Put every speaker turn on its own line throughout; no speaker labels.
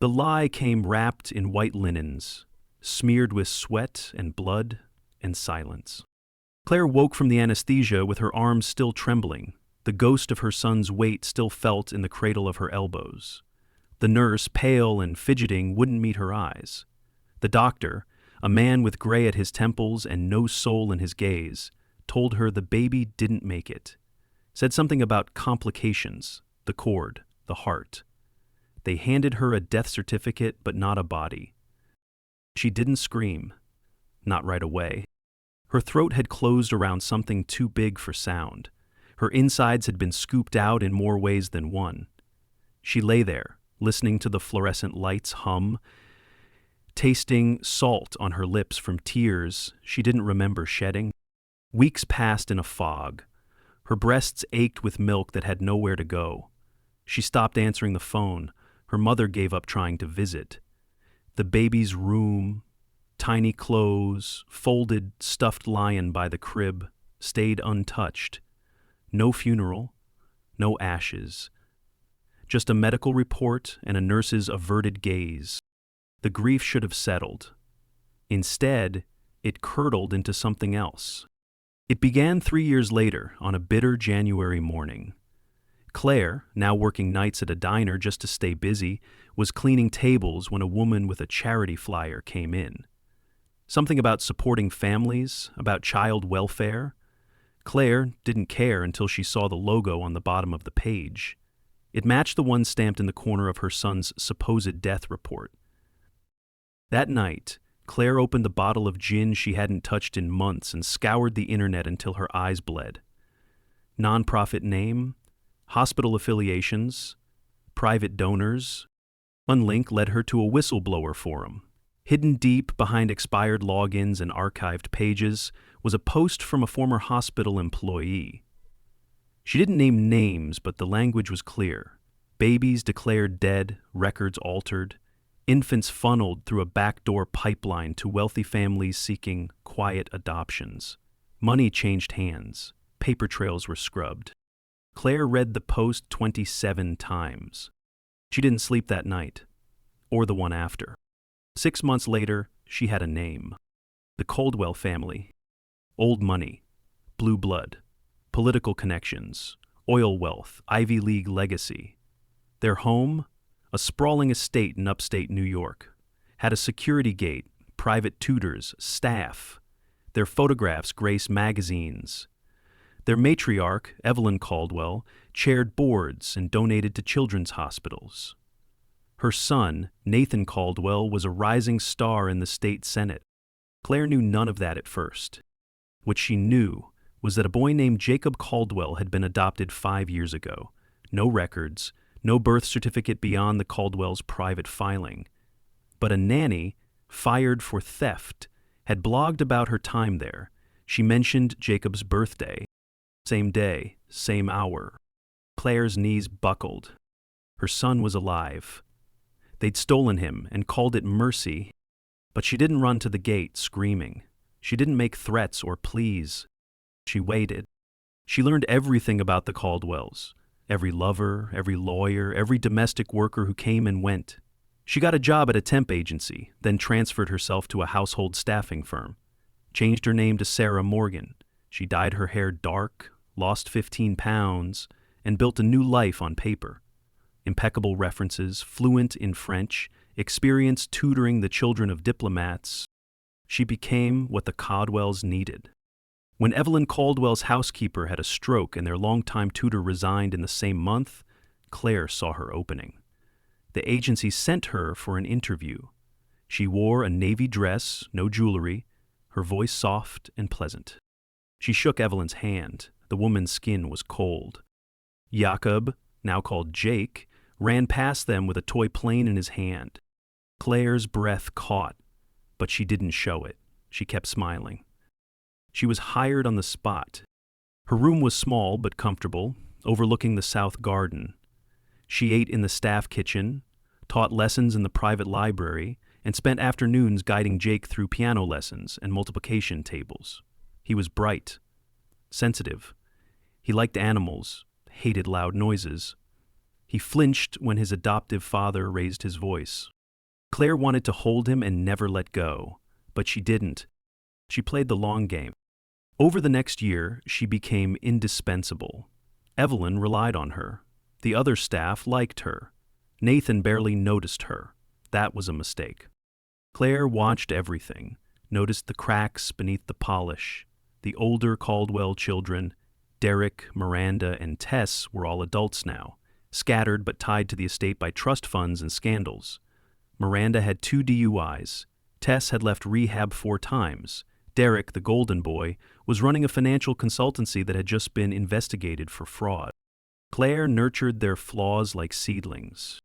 The lie came wrapped in white linens, smeared with sweat and blood and silence. Claire woke from the anesthesia with her arms still trembling, the ghost of her son's weight still felt in the cradle of her elbows. The nurse, pale and fidgeting, wouldn't meet her eyes. The doctor, a man with gray at his temples and no soul in his gaze, told her the baby didn't make it. Said something about complications, the cord, the heart. They handed her a death certificate, but not a body. She didn't scream. Not right away. Her throat had closed around something too big for sound. Her insides had been scooped out in more ways than one. She lay there, listening to the fluorescent lights hum, tasting salt on her lips from tears she didn't remember shedding. Weeks passed in a fog. Her breasts ached with milk that had nowhere to go. She stopped answering the phone. Her mother gave up trying to visit. The baby's room, tiny clothes, folded stuffed lion by the crib, stayed untouched. No funeral, no ashes. Just a medical report and a nurse's averted gaze. The grief should have settled. Instead, it curdled into something else. It began 3 years later, on a bitter January morning. Claire, now working nights at a diner just to stay busy, was cleaning tables when a woman with a charity flyer came in. Something about supporting families, about child welfare. Claire didn't care until she saw the logo on the bottom of the page. It matched the one stamped in the corner of her son's supposed death report. That night, Claire opened the bottle of gin she hadn't touched in months and scoured the internet until her eyes bled. Nonprofit name, hospital affiliations, private donors. One link led her to a whistleblower forum. Hidden deep behind expired logins and archived pages was a post from a former hospital employee. She didn't name names, but the language was clear. Babies declared dead, records altered, infants funneled through a backdoor pipeline to wealthy families seeking quiet adoptions. Money changed hands. Paper trails were scrubbed. Claire read the post 27 times. She didn't sleep that night, or the one after. 6 months later, she had a name. The Caldwell family. Old money, blue blood, political connections, oil wealth, Ivy League legacy. Their home, a sprawling estate in upstate New York, had a security gate, private tutors, staff. Their photographs grace magazines. Their matriarch, Evelyn Caldwell, chaired boards and donated to children's hospitals. Her son, Nathan Caldwell, was a rising star in the state senate. Claire knew none of that at first. What she knew was that a boy named Jacob Caldwell had been adopted 5 years ago. No records, no birth certificate beyond the Caldwell's private filing. But a nanny, fired for theft, had blogged about her time there. She mentioned Jacob's birthday. Same day, same hour. Claire's knees buckled. Her son was alive. They'd stolen him and called it mercy, but she didn't run to the gate screaming. She didn't make threats or pleas. She waited. She learned everything about the Caldwells. Every lover, every lawyer, every domestic worker who came and went. She got a job at a temp agency, then transferred herself to a household staffing firm. Changed her name to Sarah Morgan. She dyed her hair dark, lost 15 pounds, and built a new life on paper. Impeccable references, fluent in French, experience tutoring the children of diplomats. She became what the Caldwells needed. When Evelyn Caldwell's housekeeper had a stroke and their longtime tutor resigned in the same month, Claire saw her opening. The agency sent her for an interview. She wore a navy dress, no jewelry, her voice soft and pleasant. She shook Evelyn's hand. The woman's skin was cold. Jakob, now called Jake, ran past them with a toy plane in his hand. Claire's breath caught, but she didn't show it. She kept smiling. She was hired on the spot. Her room was small but comfortable, overlooking the south garden. She ate in the staff kitchen, taught lessons in the private library, and spent afternoons guiding Jake through piano lessons and multiplication tables. He was bright, sensitive. He liked animals, hated loud noises. He flinched when his adoptive father raised his voice. Claire wanted to hold him and never let go, but she didn't. She played the long game. Over the next year, she became indispensable. Evelyn relied on her. The other staff liked her. Nathan barely noticed her. That was a mistake. Claire watched everything, noticed the cracks beneath the polish. The older Caldwell children, Derek, Miranda, and Tess, were all adults now, scattered but tied to the estate by trust funds and scandals. Miranda had 2 DUIs. Tess had left rehab 4 times. Derek, the golden boy, was running a financial consultancy that had just been investigated for fraud. Claire nurtured their flaws like seedlings.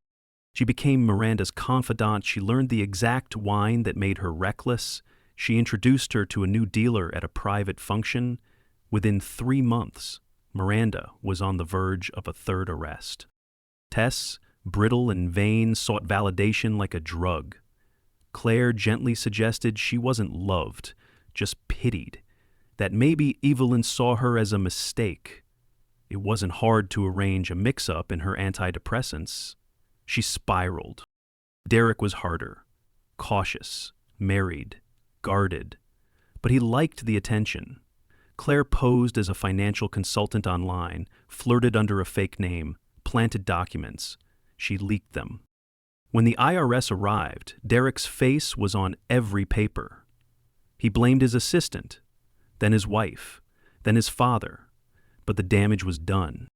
She became Miranda's confidant. She learned the exact wine that made her reckless. She introduced her to a new dealer at a private function. Within 3 months, Miranda was on the verge of a 3rd arrest. Tess, brittle and vain, sought validation like a drug. Claire gently suggested she wasn't loved, just pitied, that maybe Evelyn saw her as a mistake. It wasn't hard to arrange a mix-up in her antidepressants. She spiraled. Derek was harder, cautious, married, guarded, but he liked the attention. Claire posed as a financial consultant online, flirted under a fake name, planted documents. She leaked them. When the IRS arrived, Derek's face was on every paper. He blamed his assistant, then his wife, then his father, but the damage was done.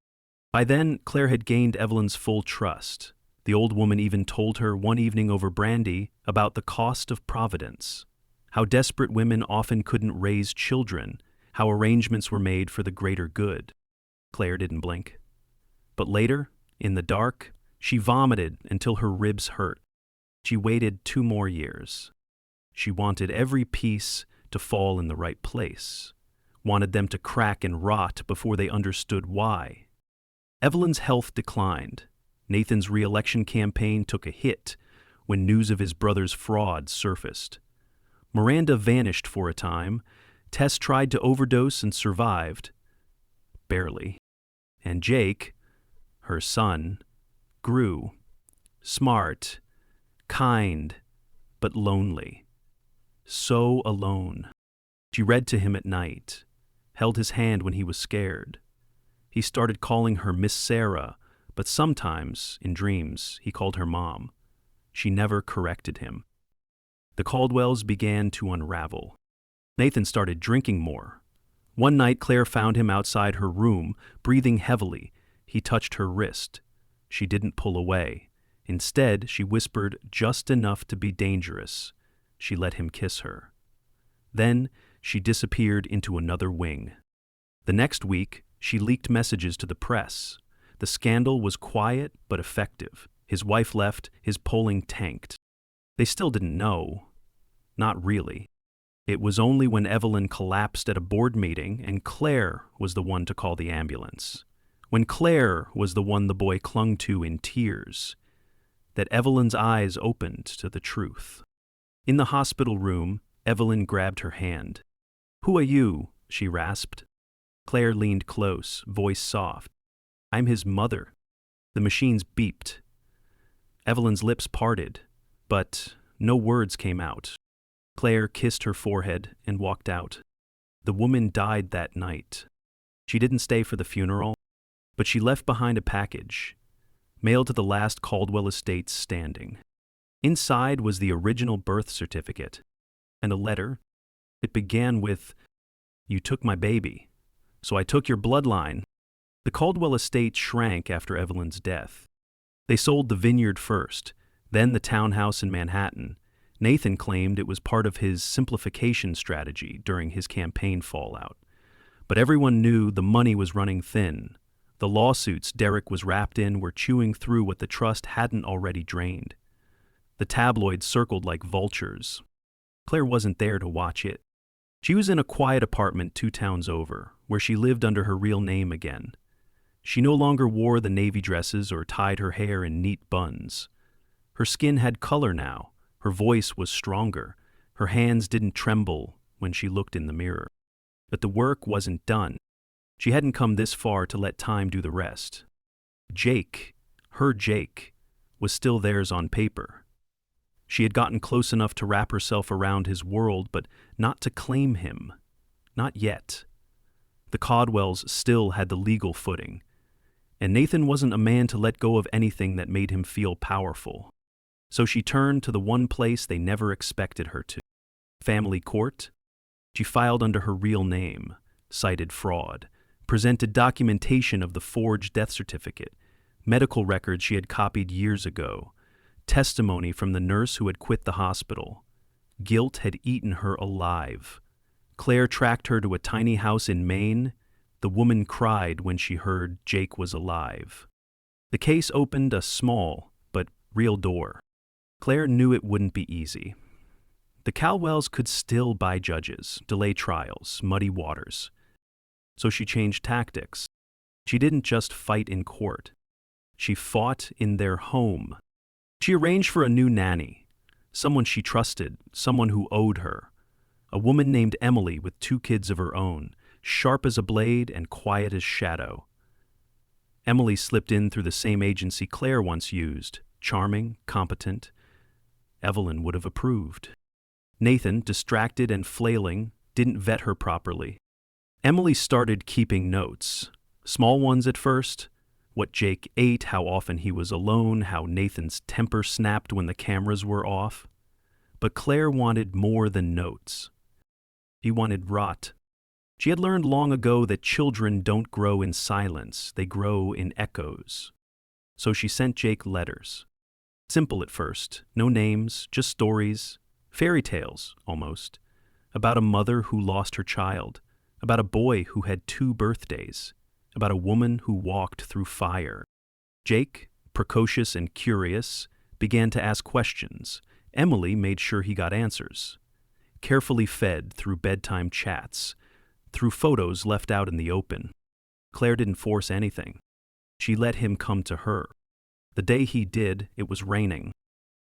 By then, Claire had gained Evelyn's full trust. The old woman even told her one evening over brandy about the cost of providence, how desperate women often couldn't raise children, how arrangements were made for the greater good. Claire didn't blink. But later, in the dark, she vomited until her ribs hurt. She waited 2 more years. She wanted every piece to fall in the right place, wanted them to crack and rot before they understood why. Evelyn's health declined. Nathan's re-election campaign took a hit when news of his brother's fraud surfaced. Miranda vanished for a time. Tess tried to overdose and survived. Barely. And Jake, her son, grew. Smart, kind, but lonely. So alone. She read to him at night, held his hand when he was scared. He started calling her Miss Sarah, but sometimes, in dreams, he called her Mom. She never corrected him. The Caldwells began to unravel. Nathan started drinking more. One night, Claire found him outside her room, breathing heavily. He touched her wrist. She didn't pull away. Instead, she whispered just enough to be dangerous. She let him kiss her. Then, she disappeared into another wing. The next week, she leaked messages to the press. The scandal was quiet but effective. His wife left, his polling tanked. They still didn't know. Not really. It was only when Evelyn collapsed at a board meeting and Claire was the one to call the ambulance, when Claire was the one the boy clung to in tears, that Evelyn's eyes opened to the truth. In the hospital room, Evelyn grabbed her hand. "Who are you?" she rasped. Claire leaned close, voice soft. "I'm his mother." The machines beeped. Evelyn's lips parted, but no words came out. Claire kissed her forehead and walked out. The woman died that night. She didn't stay for the funeral, but she left behind a package, mailed to the last Caldwell estates standing. Inside was the original birth certificate, and a letter. It began with, "You took my baby, so I took your bloodline." The Caldwell estate shrank after Evelyn's death. They sold the vineyard first, then the townhouse in Manhattan. Nathan claimed it was part of his simplification strategy during his campaign fallout. But everyone knew the money was running thin. The lawsuits Derek was wrapped in were chewing through what the trust hadn't already drained. The tabloids circled like vultures. Claire wasn't there to watch it. She was in a quiet apartment 2 towns over, where she lived under her real name again. She no longer wore the navy dresses or tied her hair in neat buns. Her skin had color now. Her voice was stronger. Her hands didn't tremble when she looked in the mirror. But the work wasn't done. She hadn't come this far to let time do the rest. Jake, her Jake, was still theirs on paper. She had gotten close enough to wrap herself around his world, but not to claim him. Not yet. The Caldwells still had the legal footing, and Nathan wasn't a man to let go of anything that made him feel powerful. So she turned to the one place they never expected her to. Family court. She filed under her real name, cited fraud, presented documentation of the forged death certificate, medical records she had copied years ago, testimony from the nurse who had quit the hospital. Guilt had eaten her alive. Claire tracked her to a tiny house in Maine. The woman cried when she heard Jake was alive. The case opened a small but real door. Claire knew it wouldn't be easy. The Caldwells could still buy judges, delay trials, muddy waters. So she changed tactics. She didn't just fight in court. She fought in their home. She arranged for a new nanny, someone she trusted, someone who owed her. A woman named Emily with 2 kids of her own, sharp as a blade and quiet as shadow. Emily slipped in through the same agency Claire once used, charming, competent. Evelyn would have approved. Nathan, distracted and flailing, didn't vet her properly. Emily started keeping notes, small ones at first, what Jake ate, how often he was alone, how Nathan's temper snapped when the cameras were off. But Claire wanted more than notes. She wanted rot. She had learned long ago that children don't grow in silence, they grow in echoes. So she sent Jake letters. Simple at first, no names, just stories, fairy tales, almost, about a mother who lost her child, about a boy who had 2 birthdays, about a woman who walked through fire. Jake, precocious and curious, began to ask questions. Emily made sure he got answers. Carefully fed through bedtime chats, through photos left out in the open. Claire didn't force anything. She let him come to her. The day he did, it was raining.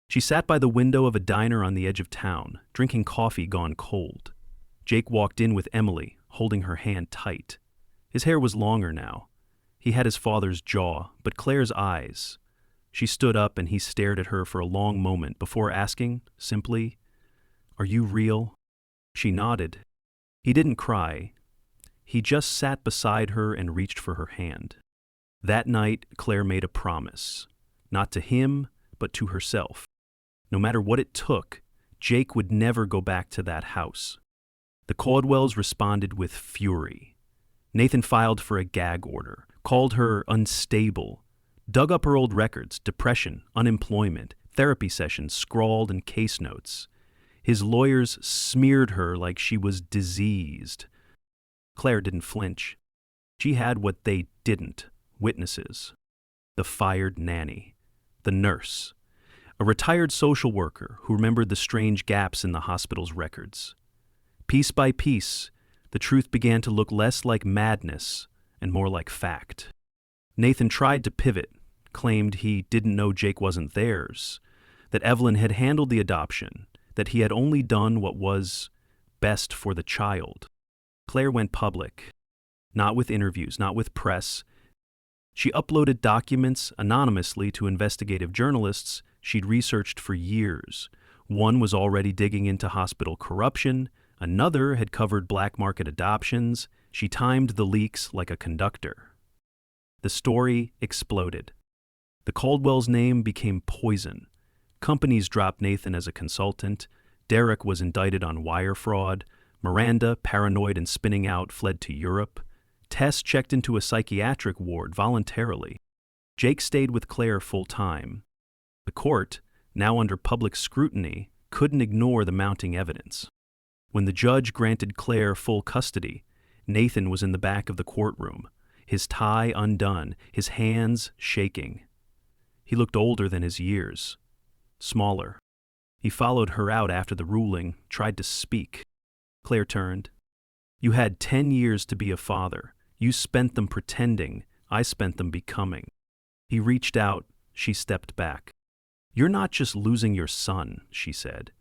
She sat by the window of a diner on the edge of town, drinking coffee gone cold. Jake walked in with Emily, holding her hand tight. His hair was longer now. He had his father's jaw, but Claire's eyes. She stood up and he stared at her for a long moment before asking, simply, "Are you real?" She nodded. He didn't cry. He just sat beside her and reached for her hand. That night, Claire made a promise, not to him, but to herself. No matter what it took, Jake would never go back to that house. The Caldwells responded with fury. Nathan filed for a gag order, called her unstable, dug up her old records, depression, unemployment, therapy sessions scrawled in case notes. His lawyers smeared her like she was diseased. Claire didn't flinch. She had what they didn't, witnesses. The fired nanny, the nurse, a retired social worker who remembered the strange gaps in the hospital's records. Piece by piece, the truth began to look less like madness and more like fact. Nathan tried to pivot, claimed he didn't know Jake wasn't theirs, that Evelyn had handled the adoption, that he had only done what was best for the child. Claire went public, not with interviews, not with press. She uploaded documents anonymously to investigative journalists she'd researched for years. One was already digging into hospital corruption. Another had covered black market adoptions. She timed the leaks like a conductor. The story exploded. The Caldwells' name became poison. Companies dropped Nathan as a consultant. Derek was indicted on wire fraud. Miranda, paranoid and spinning out, fled to Europe. Tess checked into a psychiatric ward voluntarily. Jake stayed with Claire full-time. The court, now under public scrutiny, couldn't ignore the mounting evidence. When the judge granted Claire full custody, Nathan was in the back of the courtroom, his tie undone, his hands shaking. He looked older than his years, smaller. He followed her out after the ruling, tried to speak. Claire turned. "You had 10 years to be a father. You spent them pretending. I spent them becoming." He reached out. She stepped back. "You're not just losing your son," she said.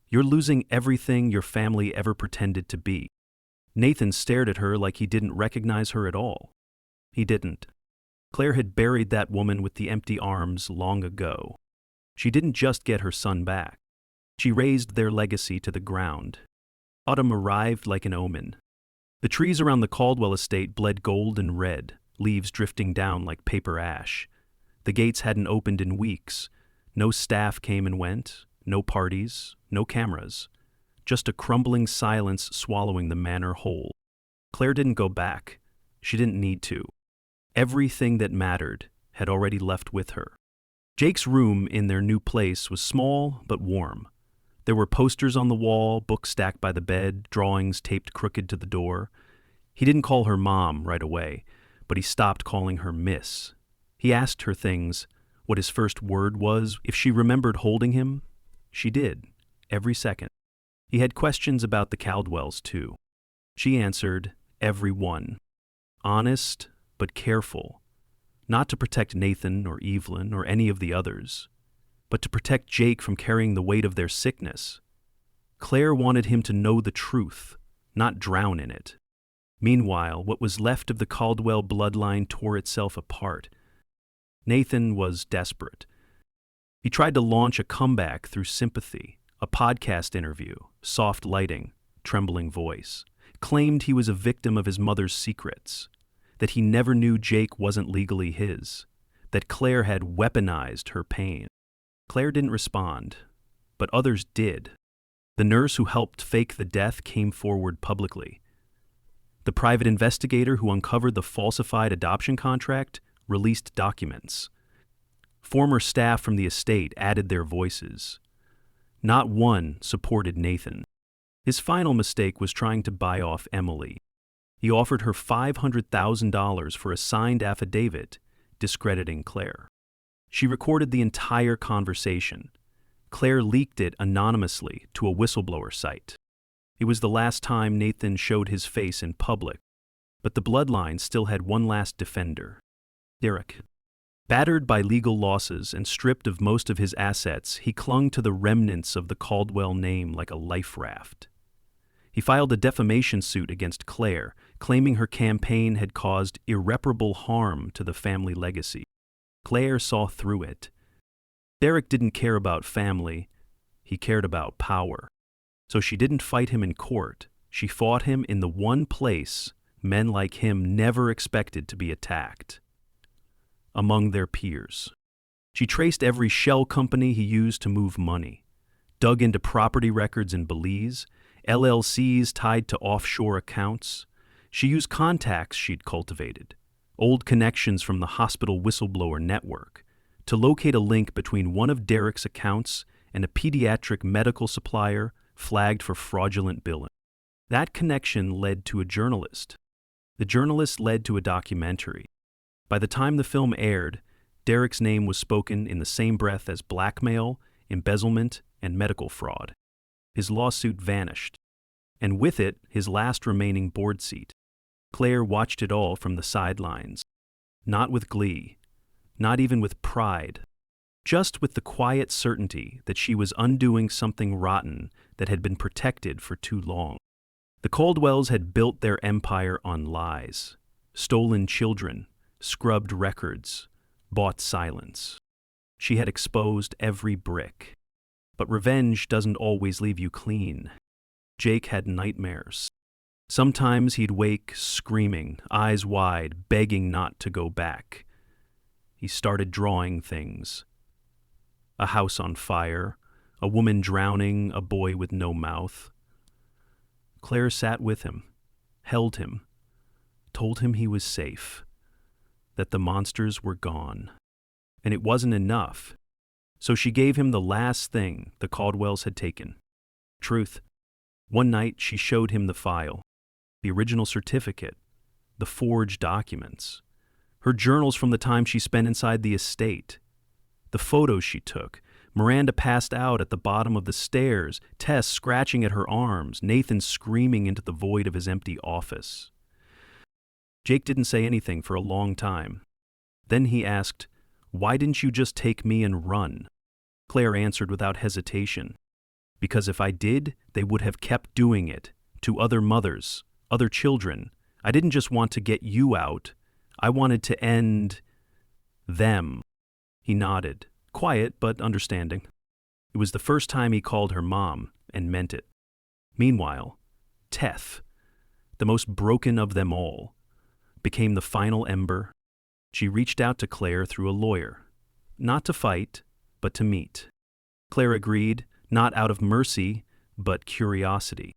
"You're losing everything your family ever pretended to be." Nathan stared at her like he didn't recognize her at all. He didn't. Claire had buried that woman with the empty arms long ago. She didn't just get her son back. She razed their legacy to the ground. Autumn arrived like an omen. The trees around the Caldwell estate bled gold and red, leaves drifting down like paper ash. The gates hadn't opened in weeks. No staff came and went, no parties, no cameras. Just a crumbling silence swallowing the manor whole. Claire didn't go back. She didn't need to. Everything that mattered had already left with her. Jake's room in their new place was small but warm. There were posters on the wall, books stacked by the bed, drawings taped crooked to the door. He didn't call her mom right away, but he stopped calling her miss. He asked her things, what his first word was, if she remembered holding him. She did, every second. He had questions about the Caldwells, too. She answered, every one. Honest, but careful. Not to protect Nathan or Evelyn or any of the others, but to protect Jake from carrying the weight of their sickness. Claire wanted him to know the truth, not drown in it. Meanwhile, what was left of the Caldwell bloodline tore itself apart. Nathan was desperate. He tried to launch a comeback through sympathy, a podcast interview, soft lighting, trembling voice. Claimed he was a victim of his mother's secrets, that he never knew Jake wasn't legally his, that Claire had weaponized her pain. Claire didn't respond, but others did. The nurse who helped fake the death came forward publicly. The private investigator who uncovered the falsified adoption contract released documents. Former staff from the estate added their voices. Not one supported Nathan. His final mistake was trying to buy off Emily. He offered her $500,000 for a signed affidavit, discrediting Claire. She recorded the entire conversation. Claire leaked it anonymously to a whistleblower site. It was the last time Nathan showed his face in public, but the bloodline still had one last defender, Derek. Battered by legal losses and stripped of most of his assets, he clung to the remnants of the Caldwell name like a life raft. He filed a defamation suit against Claire, claiming her campaign had caused irreparable harm to the family legacy. Claire saw through it. Derek didn't care about family, he cared about power. So she didn't fight him in court, she fought him in the one place men like him never expected to be attacked. Among their peers. She traced every shell company he used to move money, dug into property records in Belize, LLCs tied to offshore accounts. She used contacts she'd cultivated, old connections from the hospital whistleblower network, to locate a link between one of Derek's accounts and a pediatric medical supplier flagged for fraudulent billing. That connection led to a journalist. The journalist led to a documentary. By the time the film aired, Derek's name was spoken in the same breath as blackmail, embezzlement, and medical fraud. His lawsuit vanished, and with it, his last remaining board seat. Claire watched it all from the sidelines. Not with glee, not even with pride, just with the quiet certainty that she was undoing something rotten that had been protected for too long. The Caldwells had built their empire on lies, stolen children, scrubbed records, bought silence. She had exposed every brick. But revenge doesn't always leave you clean. Jake had nightmares. Sometimes he'd wake screaming, eyes wide, begging not to go back. He started drawing things. A house on fire, a woman drowning, a boy with no mouth. Claire sat with him, held him, told him he was safe, that the monsters were gone. And it wasn't enough. So she gave him the last thing the Caldwells had taken. Truth. One night she showed him the file, the original certificate, the forged documents, her journals from the time she spent inside the estate, the photos she took, Miranda passed out at the bottom of the stairs, Tess scratching at her arms, Nathan screaming into the void of his empty office. Jake didn't say anything for a long time. Then he asked, "Why didn't you just take me and run?" Claire answered without hesitation. "Because if I did, they would have kept doing it, to other mothers, other children. I didn't just want to get you out. I wanted to end..." Them. He nodded, quiet but understanding. It was the first time he called her mom, and meant it. Meanwhile, Teth, the most broken of them all, became the final ember. She reached out to Claire through a lawyer, not to fight, but to meet. Claire agreed, not out of mercy, but curiosity.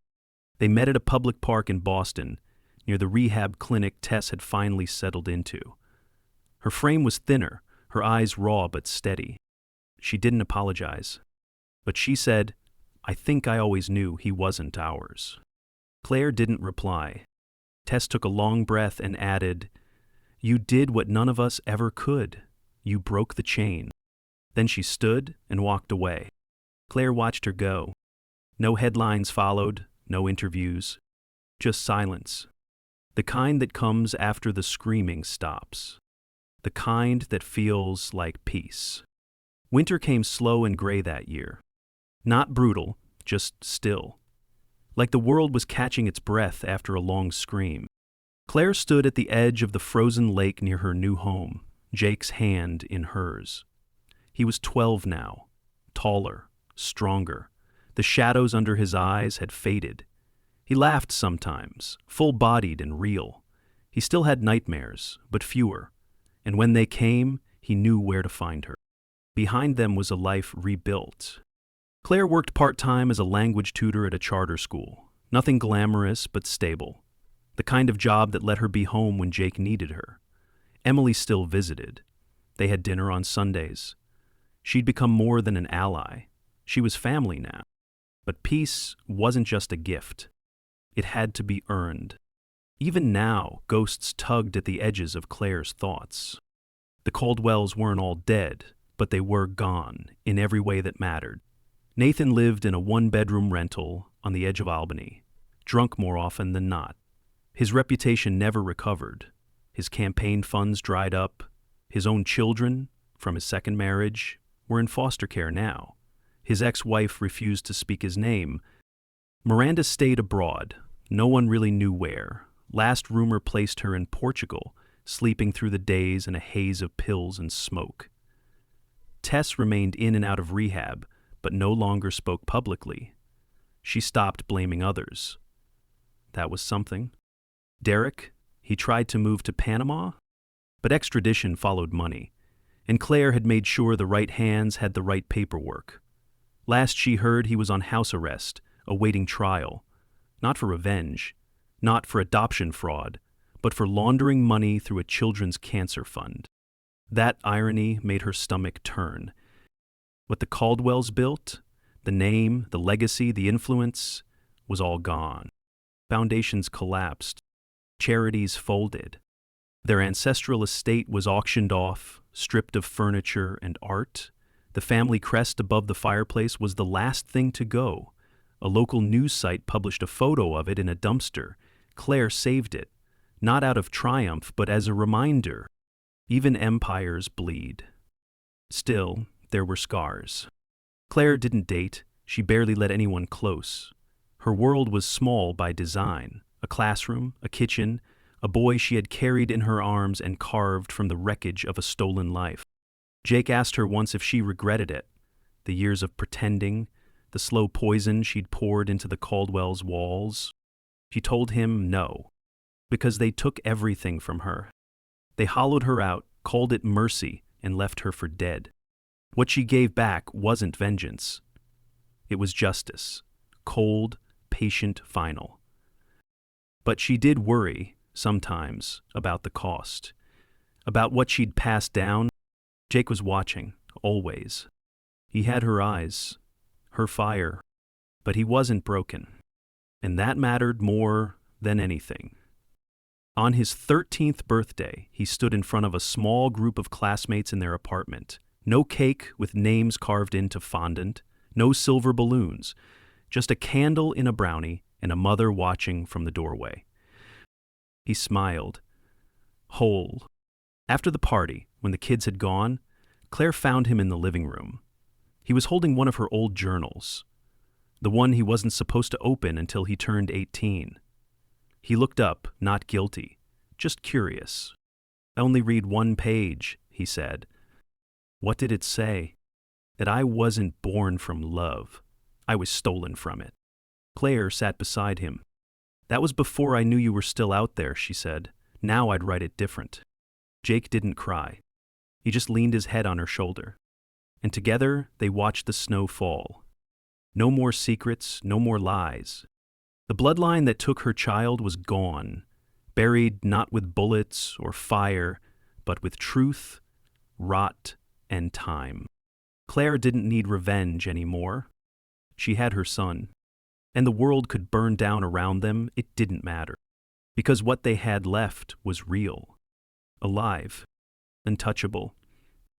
They met at a public park in Boston, near the rehab clinic Tess had finally settled into. Her frame was thinner, her eyes raw but steady. She didn't apologize. But she said, "I think I always knew he wasn't ours." Claire didn't reply. Tess took a long breath and added, "You did what none of us ever could. You broke the chain." Then she stood and walked away. Claire watched her go. No headlines followed, no interviews, just silence. The kind that comes after the screaming stops. The kind that feels like peace. Winter came slow and gray that year. Not brutal, just still. Like the world was catching its breath after a long scream. Claire stood at the edge of the frozen lake near her new home, Jake's hand in hers. He was 12 now, taller, stronger. The shadows under his eyes had faded. He laughed sometimes, full-bodied and real. He still had nightmares, but fewer. And when they came, he knew where to find her. Behind them was a life rebuilt. Claire worked part-time as a language tutor at a charter school. Nothing glamorous, but stable. The kind of job that let her be home when Jake needed her. Emily still visited. They had dinner on Sundays. She'd become more than an ally. She was family now. But peace wasn't just a gift. It had to be earned. Even now, ghosts tugged at the edges of Claire's thoughts. The Caldwells weren't all dead, but they were gone, in every way that mattered. Nathan lived in a one-bedroom rental on the edge of Albany, drunk more often than not. His reputation never recovered. His campaign funds dried up. His own children, from his second marriage, were in foster care now. His ex-wife refused to speak his name. Miranda stayed abroad. No one really knew where. Last rumor placed her in Portugal, sleeping through the days in a haze of pills and smoke. Tess remained in and out of rehab, but no longer spoke publicly. She stopped blaming others. That was something. Derek, he tried to move to Panama, but extradition followed money, and Claire had made sure the right hands had the right paperwork. Last she heard, he was on house arrest, awaiting trial, not for revenge, not for adoption fraud, but for laundering money through a children's cancer fund. That irony made her stomach turn. What the Caldwells built, the name, the legacy, the influence, was all gone. Foundations collapsed. Charities folded. Their ancestral estate was auctioned off, stripped of furniture and art. The family crest above the fireplace was the last thing to go. A local news site published a photo of it in a dumpster. Claire saved it, not out of triumph, but as a reminder. Even empires bleed. Still, there were scars. Claire didn't date. She barely let anyone close. Her world was small by design. A classroom, a kitchen, a boy she had carried in her arms and carved from the wreckage of a stolen life. Jake asked her once if she regretted it. The years of pretending, the slow poison she'd poured into the Caldwells' walls. She told him no, because they took everything from her. They hollowed her out, called it mercy, and left her for dead. What she gave back wasn't vengeance. It was justice, cold, patient, final. But she did worry, sometimes, about the cost, about what she'd passed down. Jake was watching, always. He had her eyes, her fire, but he wasn't broken. And that mattered more than anything. On his 13th birthday, he stood in front of a small group of classmates in their apartment. No cake with names carved into fondant, no silver balloons, just a candle in a brownie and a mother watching from the doorway. He smiled, whole. After the party, when the kids had gone, Claire found him in the living room. He was holding one of her old journals, the one he wasn't supposed to open until he turned 18. He looked up, not guilty, just curious. "I only read one page," he said. What did it say? That I wasn't born from love. I was stolen from it. Claire sat beside him. That was before I knew you were still out there, she said. Now I'd write it different. Jake didn't cry. He just leaned his head on her shoulder. And together they watched the snow fall. No more secrets, no more lies. The bloodline that took her child was gone, buried not with bullets or fire, but with truth, rot, and time. Claire didn't need revenge anymore. She had her son. And the world could burn down around them, it didn't matter. Because what they had left was real. Alive. Untouchable.